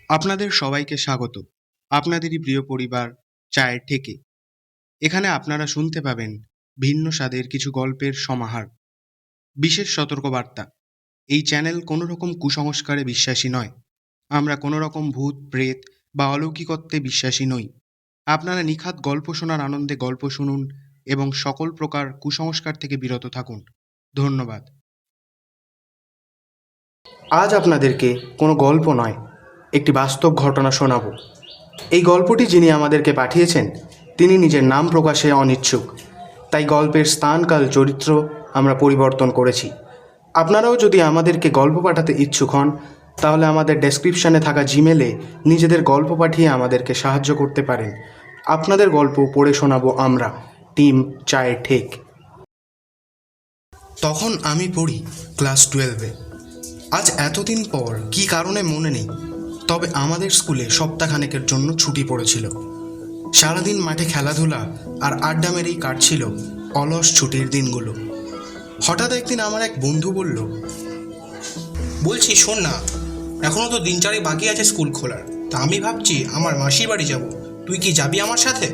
আপনাদের সবাইকে স্বাগত আপনাদেরই প্রিয় পরিবার চায়ের ঠেকে। এখানে আপনারা শুনতে পাবেন ভিন্ন স্বাদের কিছু গল্পের সমাহার। বিশেষ সতর্কবার্তা: এই চ্যানেল কোনো রকম কুসংস্কারে বিশ্বাসী নয়। আমরা কোনো রকম ভূত প্রেত বা অলৌকিকত্বে বিশ্বাসী নই। আপনারা নিখাত গল্প শোনার আনন্দে গল্প শুনুন এবং সকল প্রকার কুসংস্কার থেকে বিরত থাকুন। ধন্যবাদ। আজ আপনাদেরকে কোনো গল্প নয়, একটি বাস্তব ঘটনা শোনাবো। এই গল্পটি যিনি আমাদেরকে পাঠিয়েছেন তিনি নিজের নাম প্রকাশে অনিচ্ছুক, তাই গল্পের স্থান কাল চরিত্র আমরা পরিবর্তন করেছি। আপনারাও যদি আমাদেরকে গল্প পাঠাতে ইচ্ছুক হন তাহলে আমাদের ডেসক্রিপশানে থাকা জিমেলে নিজেদের গল্প পাঠিয়ে আমাদেরকে সাহায্য করতে পারেন। আপনাদের গল্প পড়ে শোনাবো আমরা, টিম চায়ের ঠেক। তখন আমি পড়ি ক্লাস 12-এ। আজ এতদিন পর কী কারণে মনে নেই, তবে আমাদের স্কুলে সপ্তাহখানেকের জন্য ছুটি পড়েছিল। সারাদিন মাঠে খেলাধুলা আর আড্ডা মেরেই কাটছিল অলস ছুটির দিনগুলো। হঠাৎ একদিন আমার এক বন্ধু বলল, বলছি শোন না, এখনও তো দিন চারেক বাকি আছে স্কুল খোলার। তা আমি ভাবছি আমার মাসির বাড়ি যাব, তুই কি যাবি আমার সাথে?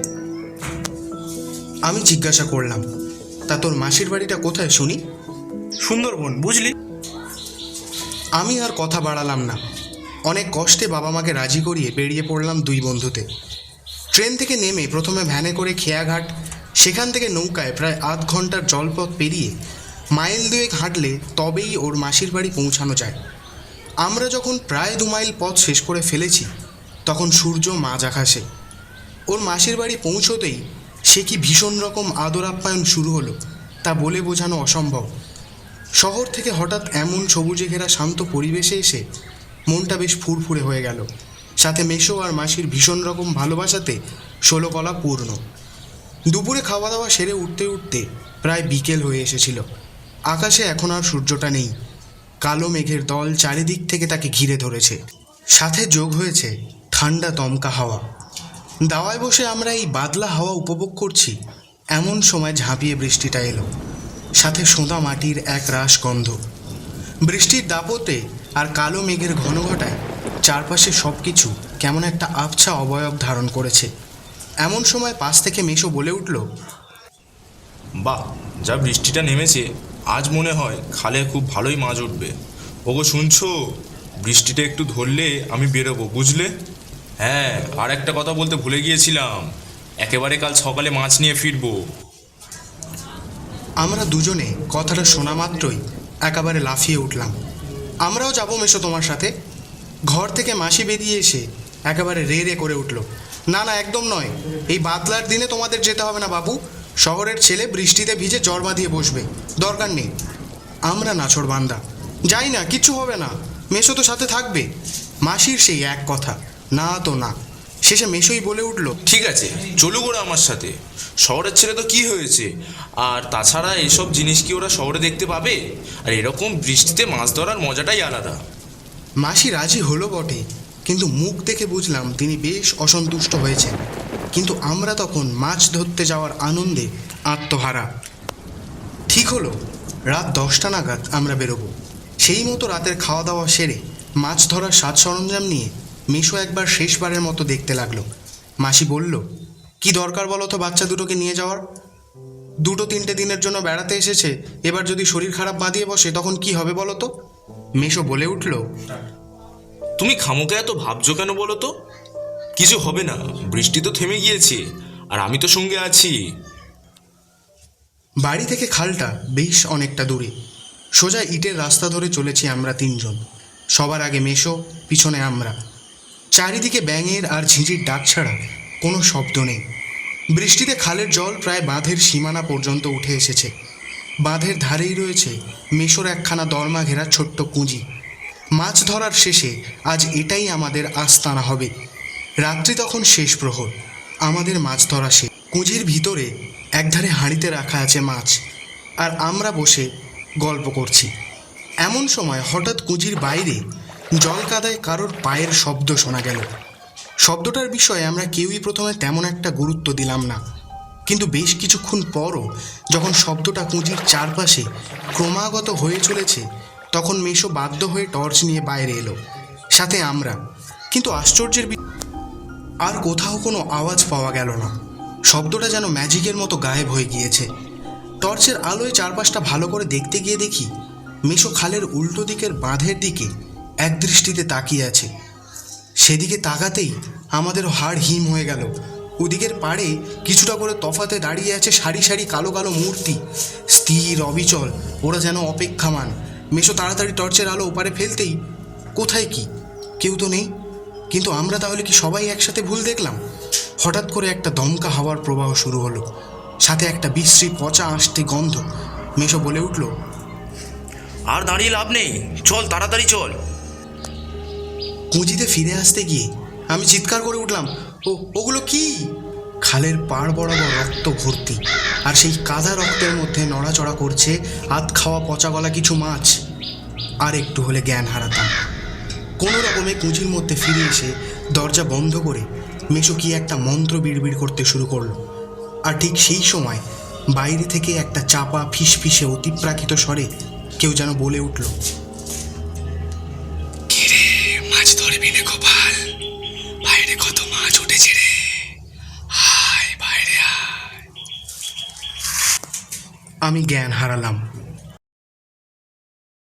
আমি জিজ্ঞাসা করলাম, তা তোর মাসির বাড়িটা কোথায় শুনি? সুন্দরবন, বুঝলি। আমি আর কথা বাড়ালাম না। অনেক কষ্টে বাবা মাকে রাজি করিয়ে বেরিয়ে পড়লাম দুই বন্ধুতে। ট্রেন থেকে নেমে প্রথমে ভ্যানে করে খেয়াঘাট, সেখান থেকে নৌকায় প্রায় আধ ঘন্টার জলপথ পেরিয়ে মাইল দুয়েক হাঁটলে তবেই ওর মাসির বাড়ি পৌঁছানো যায়। আমরা যখন প্রায় 2 মাইল পথ শেষ করে ফেলেছি তখন সূর্য মাঝ আকাশে। ওর মাসির বাড়ি পৌঁছতেই সে কি ভীষণ রকম আদর আপ্যায়ন শুরু হলো তা বলে বোঝানো অসম্ভব। শহর থেকে হঠাৎ এমন সবুজে ঘেরা শান্ত পরিবেশে এসে মনটা বেশ ফুরফুরে হয়ে গেল। সাথে মেসো আর মাসির ভীষণ রকম ভালোবাসাতে 16 কলা পূর্ণ। দুপুরে খাওয়া দাওয়া সেরে উঠতে উঠতে প্রায় বিকেল হয়ে এসেছিল। আকাশে এখন আর সূর্যটা নেই, কালো মেঘের দল চারিদিক থেকে তাকে ঘিরে ধরেছে। সাথে যোগ হয়েছে ঠান্ডা দমকা হাওয়া। দাওয়ায় বসে আমরা এই বাদলা হাওয়া উপভোগ করছি, এমন সময় ঝাঁপিয়ে বৃষ্টিটা এলো। সাথে সোঁদা মাটির এক রাশ গন্ধ। বৃষ্টির দাপটে আর কালো মেঘের ঘন ঘটায় চারপাশে সব কিছু কেমন একটা আবছা অবয়ব ধারণ করেছে। এমন সময় পাশ থেকে মেসো বলে উঠল, বাহ, যা বৃষ্টিটা নেমেছে, আজ মনে হয় খালে খুব ভালোই মাছ উঠবে। ওগো শুনছো, বৃষ্টিটা একটু ধরলে আমি বেরোবো, বুঝলে? হ্যাঁ, আর একটা কথা বলতে ভুলে গিয়েছিলাম, একেবারে কাল সকালে মাছ নিয়ে ফিরবো। আমরা দুজনে কথাটা শোনা মাত্রই একেবারে লাফিয়ে উঠলাম। আমরাও যাবো মেসো তোমার সাথে। ঘর থেকে মাসি বেরিয়ে এসে একেবারে রে রে করে উঠল, না না, একদম নয়, এই বাদলার দিনে তোমাদের যেতে হবে না বাবু। শহরের ছেলে বৃষ্টিতে ভিজে জ্বর বাঁধিয়ে বসবে, দরকার নেই। আমরা নাছোড় বান্দা, যাই না, কিচ্ছু হবে না, মেসো তো সাথে থাকবে। মাসির সেই এক কথা, না তো না। শেষে মেসোই বলে উঠল, ঠিক আছে, চলুক ওরা আমার সাথে। শহরের ছেলে তো কি হয়েছে, আর তাছাড়া এসব জিনিস কি ওরা শহরে দেখতে পাবে? আর এরকম বৃষ্টিতে মাছ ধরার মজাটাই আলাদা। মাসি রাজি হলো বটে, কিন্তু মুখ দেখে বুঝলাম তিনি বেশ অসন্তুষ্ট হয়েছেন। কিন্তু আমরা তখন মাছ ধরতে যাওয়ার আনন্দে আত্মহারা। ঠিক হলো, রাত 10টা নাগাদ আমরা বেরোবো। সেই মতো রাতের খাওয়া দাওয়া সেরে মাছ ধরার সাজ সরঞ্জাম নিয়ে মেশো একবার শেষবারের মতো দেখতে লাগলো। মাসি বলল, কি দরকার বলো তো বাচ্চা দুটোকে নিয়ে যাওয়ার? 2-3 দিনের জন্য বেড়াতে এসেছে, এবার যদি শরীর খারাপ বাঁধিয়ে বসে তখন কি হবে বলো তো? মেশো বলে উঠল, তুমি খামোকা এত ভাবছো কেন বলো তো? কিছু হবে না, বৃষ্টি তো থেমে গিয়েছে, আর আমি তো সঙ্গে আছি। বাড়ি থেকে খালটা বেশ অনেকটা দূরে। সোজা ইটের রাস্তা ধরে চলেছি আমরা 3 জন। সবার আগে মেশো, পিছনে আমরা। চারিদিকে ব্যাঙের আর ঝিঁঝির ডাক ছাড়া কোনো শব্দ নেই। বৃষ্টিতে খালের জল প্রায় বাঁধের সীমানা পর্যন্ত উঠে এসেছে। বাঁধের ধারেই রয়েছে মেশোর একখানা দরমা ঘেরা ছোট্ট কুঁজি। মাছ ধরার শেষে আজ এটাই আমাদের আস্তানা হবে। রাত্রি তখন শেষ প্রহর, আমাদের মাছ ধরা শেষ। কুঁজির ভিতরে একধারে হাঁড়িতে রাখা আছে মাছ, আর আমরা বসে গল্প করছি। এমন সময় হঠাৎ কুঁজির বাইরে জল কাদায় কারোর পায়ের শব্দ শোনা গেল। শব্দটার বিষয়ে আমরা কেউই প্রথমে তেমন একটা গুরুত্ব দিলাম না, কিন্তু বেশ কিছুক্ষণ পরও যখন শব্দটা কুঁজির চারপাশে ক্রমাগত হয়ে চলেছে তখন মেশো বাধ্য হয়ে টর্চ নিয়ে বাইরে এলো, সাথে আমরা। কিন্তু আর কোথাও কোনো আওয়াজ পাওয়া গেল না। শব্দটা যেন ম্যাজিকের মতো গায়েব হয়ে গিয়েছে। টর্চের আলোয় চারপাশটা ভালো করে দেখতে গিয়ে দেখি মেশো খালের উল্টো দিকের বাঁধের দিকে একদৃষ্টিতে তাকিয়ে আছে। সেদিকে তাকাতেই আমাদেরও হাড় হিম হয়ে গেল। ওদিকের পাড়ে কিছুটা করে তফাতে দাঁড়িয়ে আছে সারি সারি কালো কালো মূর্তি, স্থির অবিচল, ওরা যেন অপেক্ষামান। মেশো তাড়াতাড়ি টর্চের আলো ওপারে ফেলতেই কোথায় কি, কেউ তো নেই। কিন্তু আমরা তাহলে কি সবাই একসাথে ভুল দেখলাম? হঠাৎ করে একটা দমকা হাওয়ার প্রবাহ শুরু হলো, সাথে একটা বিশ্রী পচা আষ্টে গন্ধ। মেশো বলে উঠল, আর দাঁড়িয়ে লাভ নেই, চল তাড়াতাড়ি চল। কুঁজিতে ফিরে আসতে গিয়ে আমি চিৎকার করে উঠলাম, ওগুলো কি? খালের পাড় বরাবর রক্ত ভর্তি, আর সেই কাদা রক্তের মধ্যে নড়াচড়া করছে আধ খাওয়া পচা গলা কিছু মাছ। আর একটু হলে জ্ঞান হারাতাম। কোনো রকমে কুঁজির মধ্যে ফিরে এসে দরজা বন্ধ করে মেশো কি একটা মন্ত্র বিড়বিড় করতে শুরু করলো। আর ঠিক সেই সময় বাইরে থেকে একটা চাপা ফিসফিসে অতিপ্রাকৃত স্বরে কেউ যেন বলে উঠল, কিরে মাছ ধরবি না গোপাল? বাইরে কত মাছ উঠেছে রে, আয় বাইরে আয়। আমি জ্ঞান হারালাম।